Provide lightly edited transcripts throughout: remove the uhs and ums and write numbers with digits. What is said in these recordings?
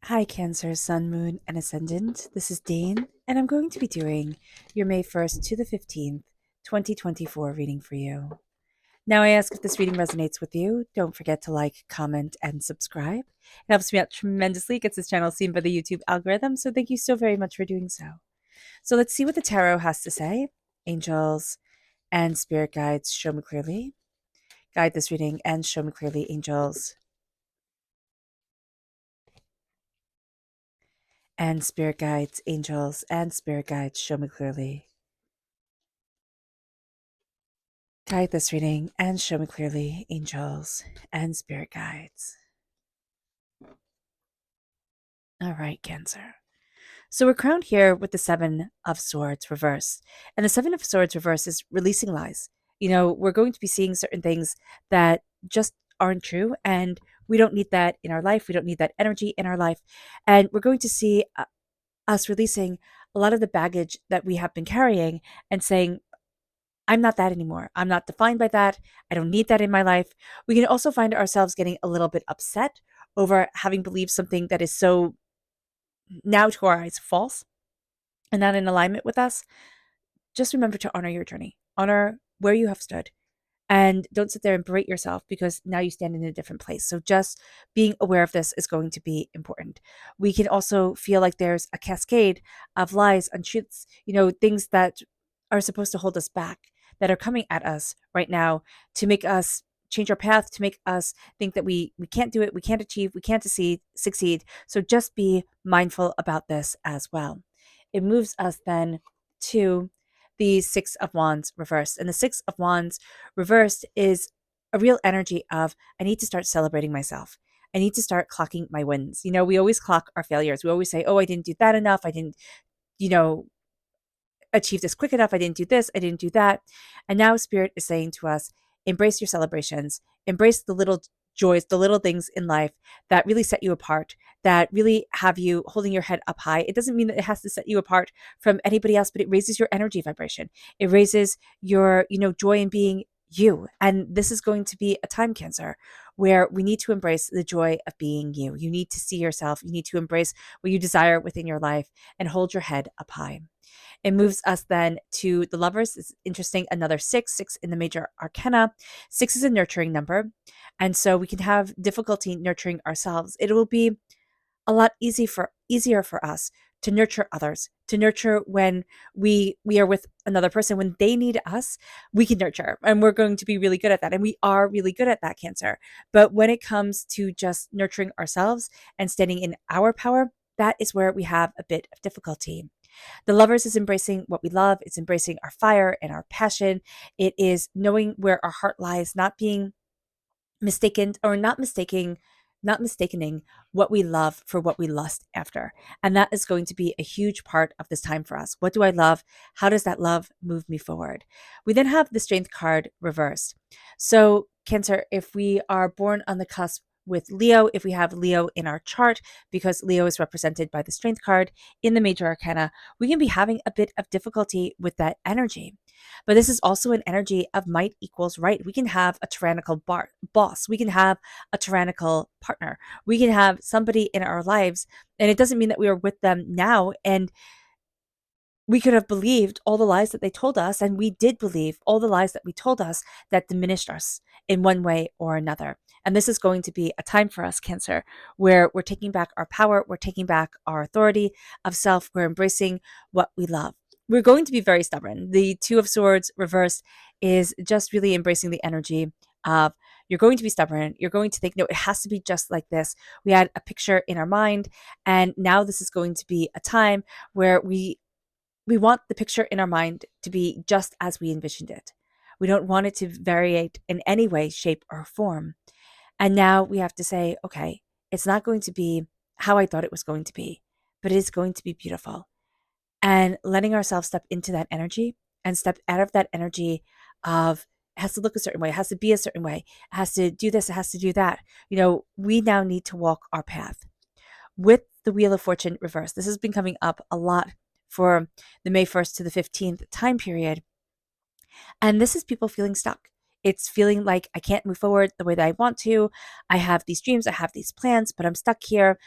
Hi, Cancer, Sun, Moon, and Ascendant. This is Dane, and I'm going to be doing your May 1st to the 15th, 2024 reading for you. Now, I ask if this reading resonates with you. Don't forget to like, comment, and subscribe. It helps me out tremendously. It gets this channel seen by the YouTube algorithm, so thank you so very much for doing so. So, let's see what the tarot has to say. Angels and spirit guides, show me clearly. Guide this reading and show me clearly, angels and spirit guides, angels and spirit guides, show me clearly. Guide this reading and show me clearly, angels and spirit guides. All right, Cancer. So we're crowned here with the Seven of Swords reversed. And the Seven of Swords reversed is releasing lies. We're going to be seeing certain things that just aren't true. And we don't need that in our life. We don't need that energy in our life. And we're going to see us releasing a lot of the baggage that we have been carrying and saying, I'm not that anymore. I'm not defined by that. I don't need that in my life. We can also find ourselves getting a little bit upset over having believed something that is so now to our eyes false and not in alignment with us. Just remember to honor your journey, honor where you have stood, and don't sit there and berate yourself because now you stand in a different place. So just being aware of this is going to be important. We can also feel like there's a cascade of lies, untruths, things that are supposed to hold us back that are coming at us right now to make us change our path, to make us think that we can't do it, we can't achieve, we can't succeed. So just be mindful about this as well. It moves us then to the Six of Wands reversed. And the Six of Wands reversed is a real energy of, I need to start celebrating myself. I need to start clocking my wins. We always clock our failures. We always say, oh, I didn't do that enough. I didn't, you know, achieve this quick enough. I didn't do this. I didn't do that. And now Spirit is saying to us, embrace your celebrations, embrace the little joys, the little things in life that really set you apart, that really have you holding your head up high. It doesn't mean that it has to set you apart from anybody else, but it raises your energy vibration. It raises your, joy in being you. And this is going to be a time, Cancer, where we need to embrace the joy of being you. You need to see yourself. You need to embrace what you desire within your life and hold your head up high. It moves us then to the Lovers. It's interesting. Another six in the major arcana. Six is a nurturing number. And so we can have difficulty nurturing ourselves. It will be a lot easier for us to nurture others, to nurture when we are with another person, when they need us, we can nurture. And we're going to be really good at that. And we are really good at that, Cancer. But when it comes to just nurturing ourselves and standing in our power, that is where we have a bit of difficulty. The Lovers is embracing what we love. It's embracing our fire and our passion. It is knowing where our heart lies, not being mistaken or not mistakening what we love for what we lust after. And that is going to be a huge part of this time for us. What do I love? How does that love move me forward? We then have the Strength card reversed. So, Cancer, if we are born on the cusp with Leo, if we have Leo in our chart, because Leo is represented by the Strength card in the major arcana, we can be having a bit of difficulty with that energy. But this is also an energy of might equals right. We can have a tyrannical boss. We can have a tyrannical partner. We can have somebody in our lives, and it doesn't mean that we are with them now. And we could have believed all the lies that they told us, and we did believe all the lies that we told us that diminished us in one way or another. And this is going to be a time for us, Cancer, where we're taking back our power, we're taking back our authority of self, we're embracing what we love. We're going to be very stubborn. The Two of Swords reversed is just really embracing the energy of, you're going to be stubborn. You're going to think, no, it has to be just like this. We had a picture in our mind, and now this is going to be a time where we want the picture in our mind to be just as we envisioned it. We don't want it to variate in any way, shape, or form. And now we have to say, okay, it's not going to be how I thought it was going to be, but it is going to be beautiful. And letting ourselves step into that energy and step out of that energy of, it has to look a certain way, it has to be a certain way, it has to do this, it has to do that. We now need to walk our path. With the Wheel of Fortune reversed, this has been coming up a lot for the May 1st to the 15th time period. And this is people feeling stuck. It's feeling like I can't move forward the way that I want to. I have these dreams, I have these plans, but I'm stuck here.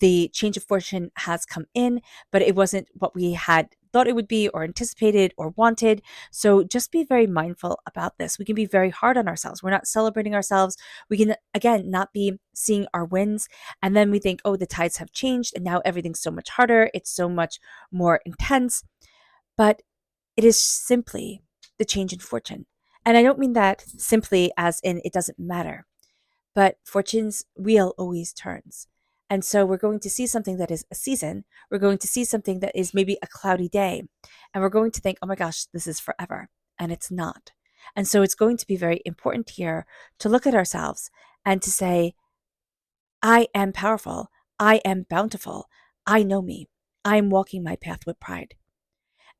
the change of fortune has come in, but it wasn't what we had thought it would be or anticipated or wanted. So just be very mindful about this. We can be very hard on ourselves. We're not celebrating ourselves. We can, again, not be seeing our wins. And then we think, oh, the tides have changed and now everything's so much harder. It's so much more intense. But it is simply the change in fortune. And I don't mean that simply as in it doesn't matter, but fortune's wheel always turns. And so we're going to see something that is a season. We're going to see something that is maybe a cloudy day. And we're going to think, oh my gosh, this is forever. And it's not. And so it's going to be very important here to look at ourselves and to say, I am powerful. I am bountiful. I know me. I am walking my path with pride.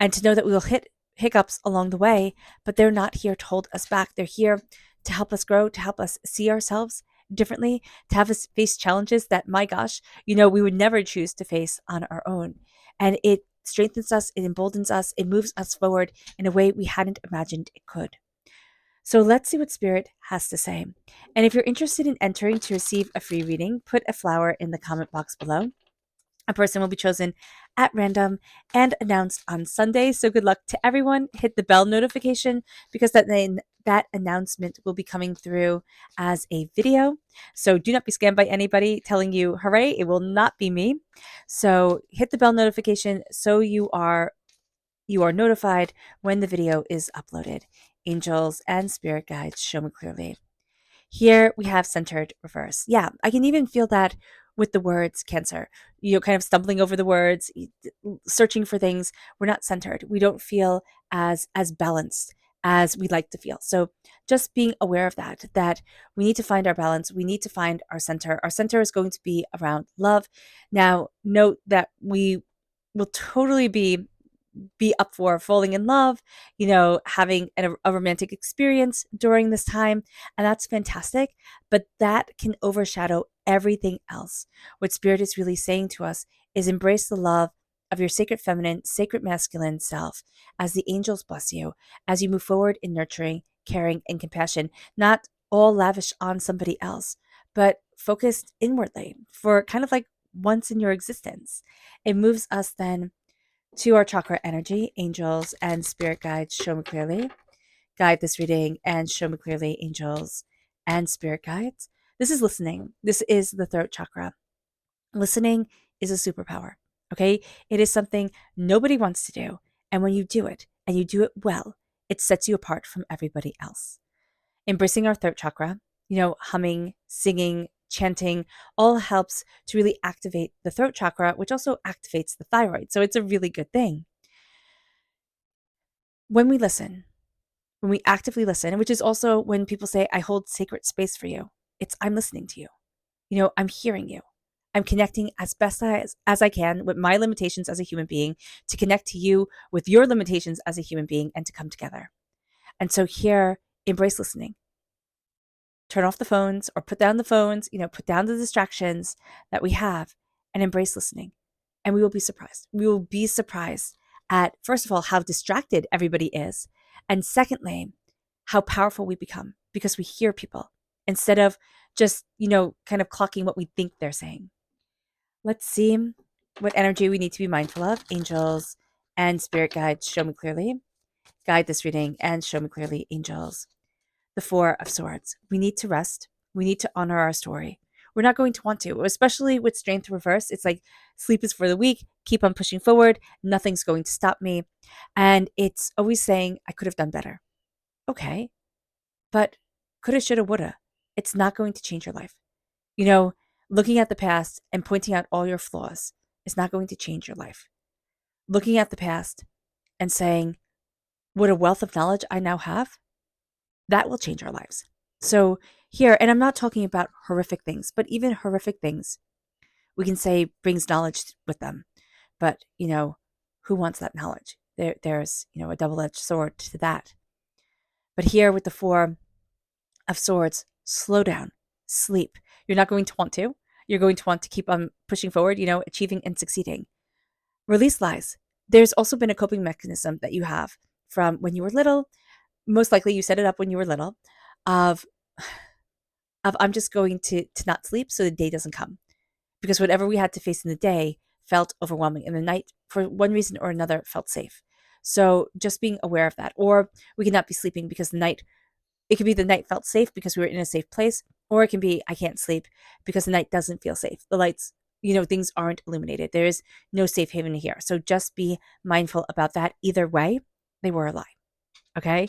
And to know that we will hit hiccups along the way, but they're not here to hold us back. They're here to help us grow, to help us see ourselves differently, to have us face challenges that, my gosh, we would never choose to face on our own. And it strengthens us, it emboldens us, it moves us forward in a way we hadn't imagined it could. So let's see what Spirit has to say. And if you're interested in entering to receive a free reading, put a flower in the comment box below. A person will be chosen at random and announced on Sunday. So good luck to everyone. Hit the bell notification because that announcement will be coming through as a video. So do not be scammed by anybody telling you, hooray, it will not be me. So hit the bell notification so you are notified when the video is uploaded. Angels and spirit guides show me clearly. Here we have centered reverse. Yeah, I can even feel that with the words Cancer. Kind of stumbling over the words, searching for things. We're not centered. We don't feel as balanced as we'd like to feel. So just being aware of that we need to find our balance. We need to find our center. Our center is going to be around love. Now, note that we will totally be up for falling in love, having a romantic experience during this time. And that's fantastic. But that can overshadow everything else. What Spirit is really saying to us is embrace the love of your sacred feminine, sacred masculine self as the angels bless you as you move forward in nurturing, caring, and compassion, not all lavish on somebody else, but focused inwardly for kind of like once in your existence. It moves us then to our chakra energy. Angels and spirit guides show me clearly. Guide this reading and show me clearly, angels and spirit guides. This is listening. This is the throat chakra. Listening is a superpower. Okay. It is something nobody wants to do. And when you do it and you do it well, it sets you apart from everybody else. Embracing our throat chakra, humming, singing, chanting, all helps to really activate the throat chakra, which also activates the thyroid. So it's a really good thing. When we listen, when we actively listen, which is also when people say, I hold sacred space for you, it's I'm listening to you. I'm hearing you. I'm connecting as best as I can with my limitations as a human being to connect to you with your limitations as a human being and to come together. And so here, embrace listening. Turn off the phones or put down the phones, put down the distractions that we have and embrace listening. And we will be surprised. We will be surprised at, first of all, how distracted everybody is. And secondly, how powerful we become because we hear people instead of just, kind of clocking what we think they're saying. Let's see what energy we need to be mindful of. Angels and spirit guides show me clearly. Guide this reading and show me clearly, angels. The Four of Swords. We need to rest. We need to honor our story. We're not going to want to, especially with strength reverse. It's like sleep is for the weak. Keep on pushing forward. Nothing's going to stop me. And it's always saying, I could have done better. Okay. But coulda, shoulda, woulda. It's not going to change your life. Looking at the past and pointing out all your flaws is not going to change your life. Looking at the past and saying, what a wealth of knowledge I now have, that will change our lives. So here, and I'm not talking about horrific things, but even horrific things, we can say brings knowledge with them. But, who wants that knowledge? There's, a double-edged sword to that. But here with the Four of Swords, slow down, sleep. You're not going to want to. You're going to want to keep on pushing forward, achieving and succeeding. Release lies. There's also been a coping mechanism that you have from when you were little. Most likely you set it up when you were little of I'm just going to not sleep so the day doesn't come. because whatever we had to face in the day felt overwhelming, and the night, for one reason or another, felt safe. So just being aware of that. Or we could not be sleeping because the night, it could be the night felt safe because we were in a safe place, or it can be I can't sleep because the night doesn't feel safe. The lights, things aren't illuminated. There is no safe haven here. So just be mindful about that. Either way, they were a lie. Okay?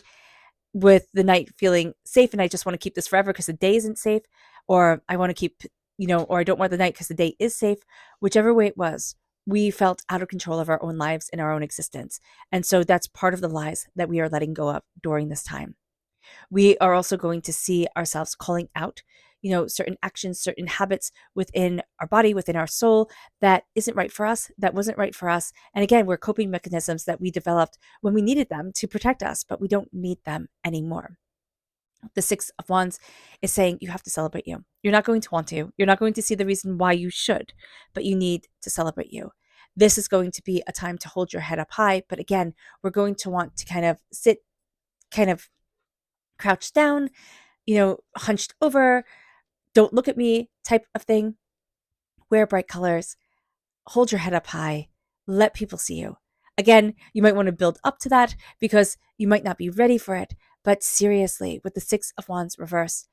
With the night feeling safe and I just want to keep this forever because the day isn't safe, or I want to keep, or I don't want the night because the day is safe, whichever way it was, we felt out of control of our own lives and our own existence. And so that's part of the lies that we are letting go of during this time. We are also going to see ourselves calling out, certain actions, certain habits within our body, within our soul that isn't right for us, that wasn't right for us. And again, we're coping mechanisms that we developed when we needed them to protect us, but we don't need them anymore. The Six of Wands is saying you have to celebrate you. You're not going to want to. You're not going to see the reason why you should, but you need to celebrate you. This is going to be a time to hold your head up high. But again, we're going to want to kind of sit, kind of crouched down, hunched over, don't look at me type of thing. Wear bright colors, hold your head up high, let people see you. Again, you might want to build up to that because you might not be ready for it. But seriously, with the Six of Wands reverse,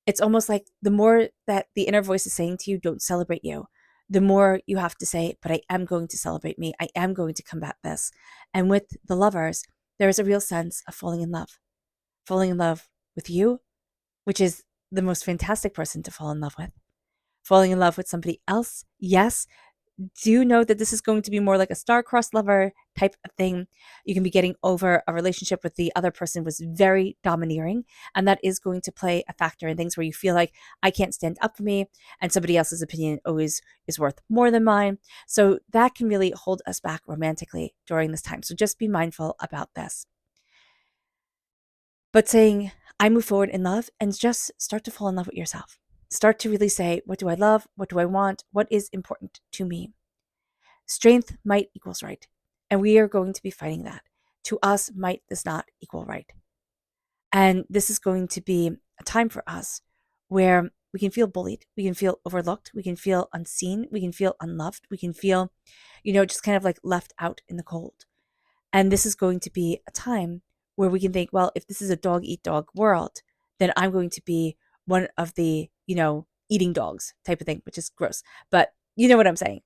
it's almost like the more that the inner voice is saying to you, don't celebrate you, the more you have to say, but I am going to celebrate me. I am going to combat this. And with the Lovers, there is a real sense of falling in love with you, which is the most fantastic person to fall in love with. Falling in love with somebody else, yes. Do know that this is going to be more like a star-crossed lover type of thing. You can be getting over a relationship with the other person was very domineering, and that is going to play a factor in things where you feel like I can't stand up for me, and somebody else's opinion always is worth more than mine. So that can really hold us back romantically during this time. So just be mindful about this. But saying, I move forward in love, and just start to fall in love with yourself. Start to really say, what do I love? What do I want? What is important to me? Strength, might equals right. And we are going to be fighting that. To us, might does not equal right. And this is going to be a time for us where we can feel bullied, we can feel overlooked, we can feel unseen, we can feel unloved, we can feel, just kind of like left out in the cold. And this is going to be a time where we can think, well, if this is a dog eat dog world, then I'm going to be one of the, eating dogs type of thing, which is gross. But you know what I'm saying.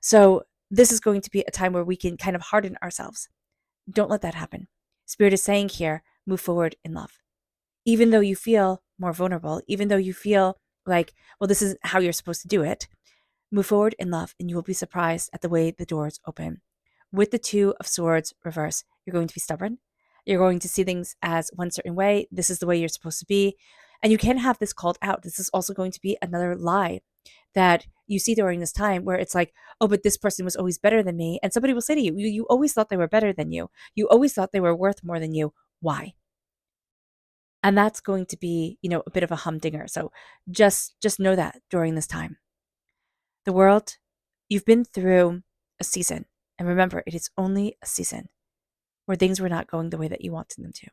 So this is going to be a time where we can kind of harden ourselves. Don't let that happen. Spirit is saying here, move forward in love. Even though you feel more vulnerable, even though you feel like, well, this isn't how you're supposed to do it, move forward in love and you will be surprised at the way the doors open. With the Two of Swords reverse, you're going to be stubborn. You're going to see things as one certain way. This is the way you're supposed to be. And you can have this called out. This is also going to be another lie that you see during this time where it's like, oh, but this person was always better than me. And somebody will say to you, you always thought they were better than you. You always thought they were worth more than you. Why? And that's going to be, a bit of a humdinger. So just know that during this time. The world, you've been through a season. And remember, it is only a season where things were not going the way that you wanted them to.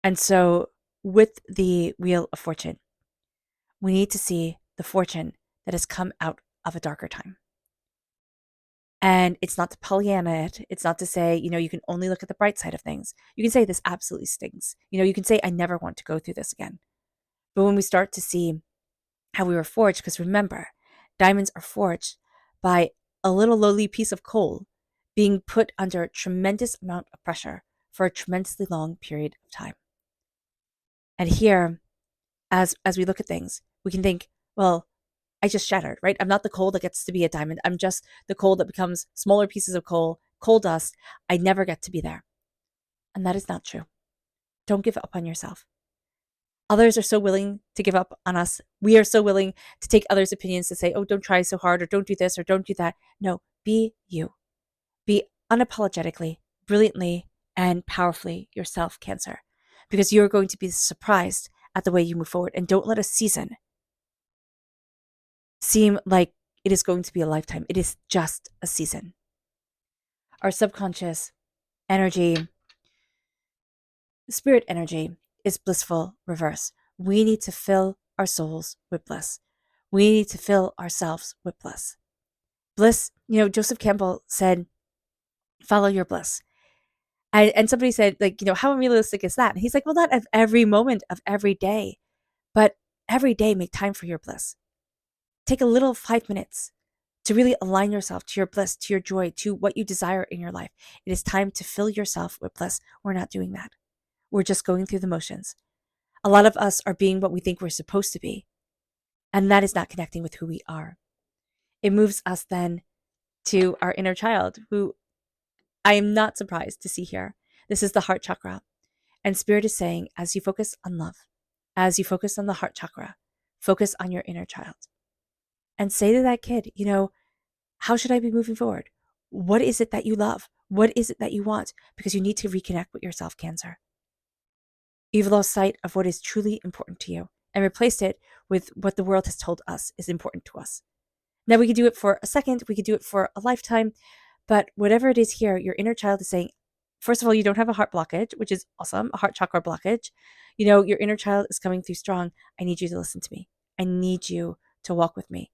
And so with the Wheel of Fortune, we need to see the fortune that has come out of a darker time. And it's not to Pollyanna it. It's not to say, you can only look at the bright side of things. You can say this absolutely stings. You can say, I never want to go through this again. But when we start to see how we were forged, because remember, diamonds are forged by a little lowly piece of coal being put under a tremendous amount of pressure for a tremendously long period of time. And here, as we look at things, we can think, well, I just shattered, right? I'm not the coal that gets to be a diamond. I'm just the coal that becomes smaller pieces of coal dust. I never get to be there. And that is not true. Don't give up on yourself. Others are so willing to give up on us. We are so willing to take others' opinions to say, oh, don't try so hard, or don't do this, or don't do that. No, be you. Be unapologetically, brilliantly, and powerfully yourself, Cancer, because you're going to be surprised at the way you move forward. And don't let a season seem like it is going to be a lifetime. It is just a season. Our subconscious energy, spirit energy, is blissful reverse. We need to fill our souls with bliss. We need to fill ourselves with bliss. Bliss, Joseph Campbell said, follow your bliss. And somebody said, like, how unrealistic is that? And he's like, well, not of every moment of every day, but every day make time for your bliss. Take a little 5 minutes to really align yourself to your bliss, to your joy, to what you desire in your life. It is time to fill yourself with bliss. We're not doing that. We're just going through the motions. A lot of us are being what we think we're supposed to be, and that is not connecting with who we are. It moves us then to our inner child, who I am not surprised to see here. This is the heart chakra. And Spirit is saying, as you focus on love, as you focus on the heart chakra, focus on your inner child. And say to that kid, how should I be moving forward? What is it that you love? What is it that you want? Because you need to reconnect with yourself, Cancer. You've lost sight of what is truly important to you and replaced it with what the world has told us is important to us. Now, we could do it for a second, we could do it for a lifetime, but whatever it is here, your inner child is saying, first of all, you don't have a heart blockage, which is awesome, a heart chakra blockage. Your inner child is coming through strong. I need you to listen to me. I need you to walk with me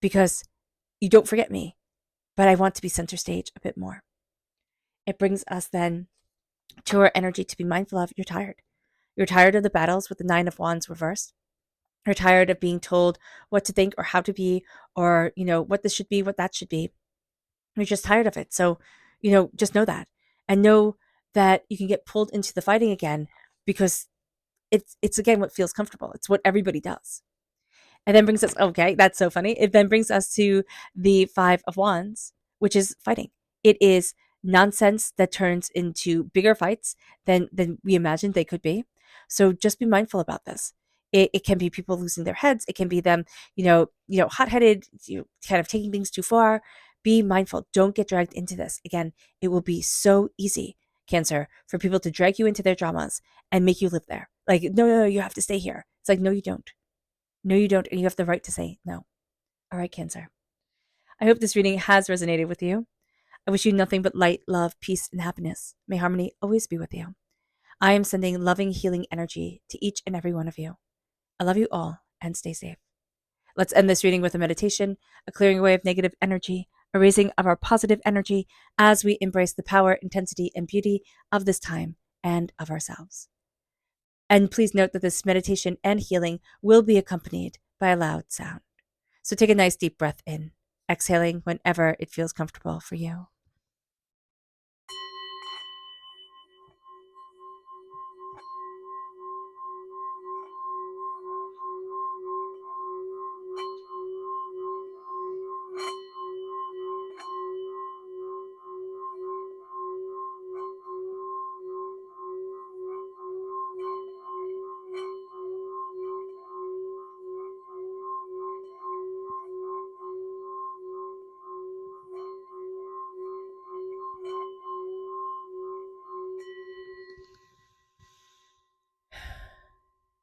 because you don't forget me, but I want to be center stage a bit more. It brings us then to our energy to be mindful of. You're tired. You're tired of the battles with the 9 of Wands reversed. You're tired of being told what to think or how to be, or, what this should be, what that should be. You're just tired of it. So, just know that. And know that you can get pulled into the fighting again because it's again what feels comfortable. It's what everybody does. And then brings us, okay, that's so funny. It then brings us to the 5 of Wands, which is fighting. It is nonsense that turns into bigger fights than we imagined they could be. So just be mindful about this. It can be people losing their heads. It can be them, hot-headed, kind of taking things too far. Be mindful. Don't get dragged into this. Again, it will be so easy, Cancer, for people to drag you into their dramas and make you live there. Like, no, you have to stay here. It's like, no, you don't. No, you don't. And you have the right to say no. All right, Cancer. I hope this reading has resonated with you. I wish you nothing but light, love, peace, and happiness. May harmony always be with you. I am sending loving, healing energy to each and every one of you. I love you all and stay safe. Let's end this reading with a meditation, a clearing away of negative energy, a raising of our positive energy as we embrace the power, intensity, and beauty of this time and of ourselves. And please note that this meditation and healing will be accompanied by a loud sound. So take a nice deep breath in, exhaling whenever it feels comfortable for you.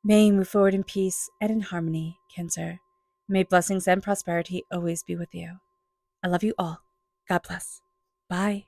May you move forward in peace and in harmony, Cancer. May blessings and prosperity always be with you. I love you all. God bless. Bye.